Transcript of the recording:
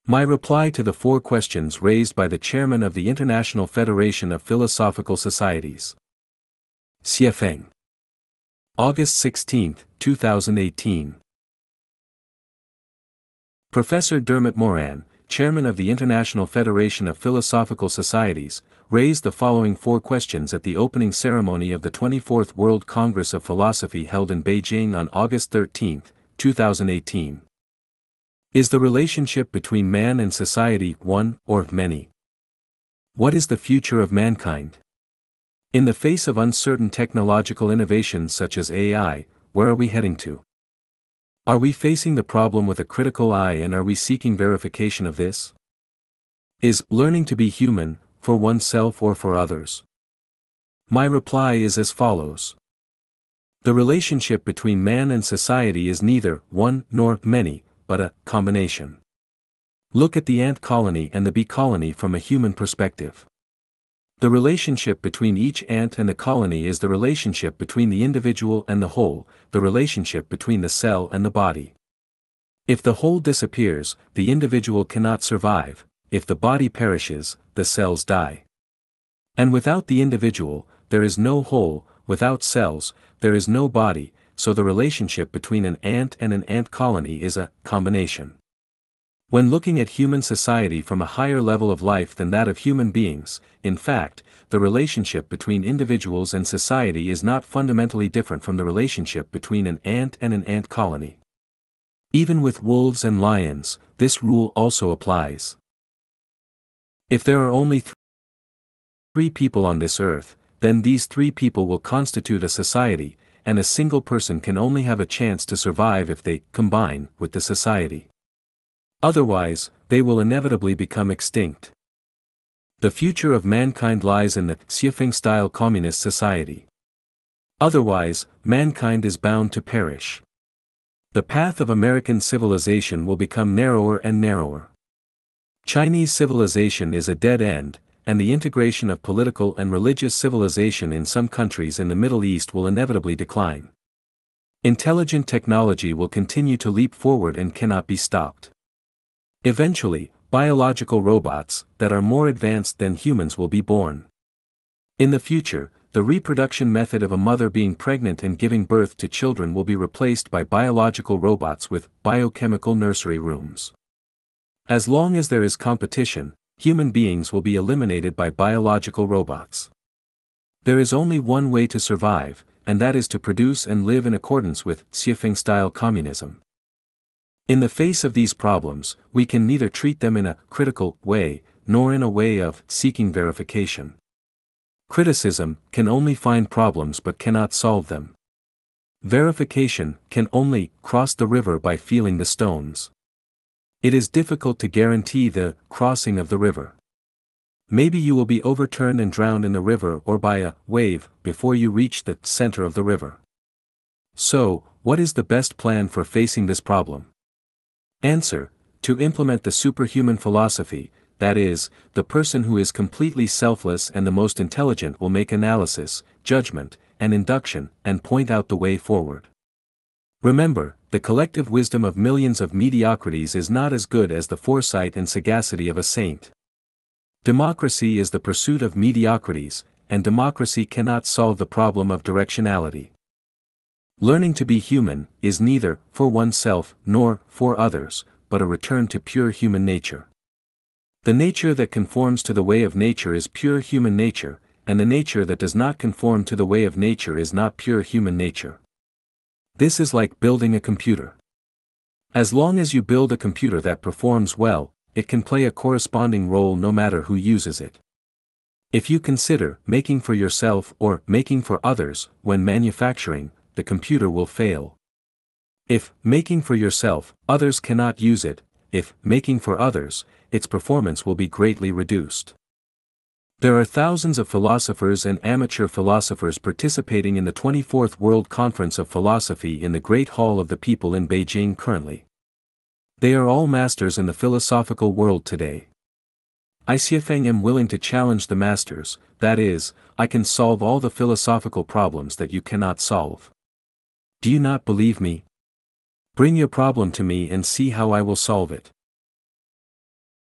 My reply to the 4 questions raised by the chairman of the International Federation of Philosophical Societies. Xiefeng. August 16, 2018. Professor Dermot Moran, chairman of the International Federation of Philosophical Societies, raised the following 4 questions at the opening ceremony of the 24th World Congress of Philosophy held in Beijing on August 13, 2018. Is the relationship between man and society one or many? What is the future of mankind? In the face of uncertain technological innovations such as AI, where are we heading to? Are we facing the problem with a critical eye, and are we seeking verification of this? Is learning to be human, for oneself or for others? My reply is as follows. The relationship between man and society is neither one nor many, but a combination. Look at the ant colony and the bee colony from a human perspective. The relationship between each ant and the colony is the relationship between the individual and the whole, the relationship between the cell and the body. If the whole disappears, the individual cannot survive; if the body perishes, the cells die. And without the individual, there is no whole; without cells, there is no body, so the relationship between an ant and an ant colony is a combination. When looking at human society from a higher level of life than that of human beings, in fact, the relationship between individuals and society is not fundamentally different from the relationship between an ant colony. Even with wolves and lions, this rule also applies. If there are only 3 people on this earth, then these 3 people will constitute a society, and a single person can only have a chance to survive if they combine with the society. Otherwise, they will inevitably become extinct. The future of mankind lies in the Xiefeng-style communist society. Otherwise, mankind is bound to perish. The path of American civilization will become narrower and narrower. Chinese civilization is a dead end, and the integration of political and religious civilization in some countries in the Middle East will inevitably decline. Intelligent technology will continue to leap forward and cannot be stopped. Eventually, biological robots that are more advanced than humans will be born. In the future, the reproduction method of a mother being pregnant and giving birth to children will be replaced by biological robots with biochemical nursery rooms. As long as there is competition, human beings will be eliminated by biological robots. There is only one way to survive, and that is to produce and live in accordance with Xiefeng-style communism. In the face of these problems, we can neither treat them in a critical way, nor in a way of seeking verification. Criticism can only find problems but cannot solve them. Verification can only cross the river by feeling the stones. It is difficult to guarantee the crossing of the river. Maybe you will be overturned and drowned in the river or by a wave before you reach the center of the river. So, what is the best plan for facing this problem? Answer: to implement the superhuman philosophy, that is, the person who is completely selfless and the most intelligent will make analysis, judgment, and induction, and point out the way forward. Remember, the collective wisdom of millions of mediocrities is not as good as the foresight and sagacity of a saint. Democracy is the pursuit of mediocrities, and democracy cannot solve the problem of directionality. Learning to be human is neither for oneself nor for others, but a return to pure human nature. The nature that conforms to the way of nature is pure human nature, and the nature that does not conform to the way of nature is not pure human nature. This is like building a computer. As long as you build a computer that performs well, it can play a corresponding role no matter who uses it. If you consider making for yourself or making for others when manufacturing, the computer will fail. If making for yourself, others cannot use it; if making for others, its performance will be greatly reduced. There are thousands of philosophers and amateur philosophers participating in the 24th World Conference of Philosophy in the Great Hall of the People in Beijing currently. They are all masters in the philosophical world today. I Xiefeng am willing to challenge the masters, that is, I can solve all the philosophical problems that you cannot solve. Do you not believe me? Bring your problem to me and see how I will solve it.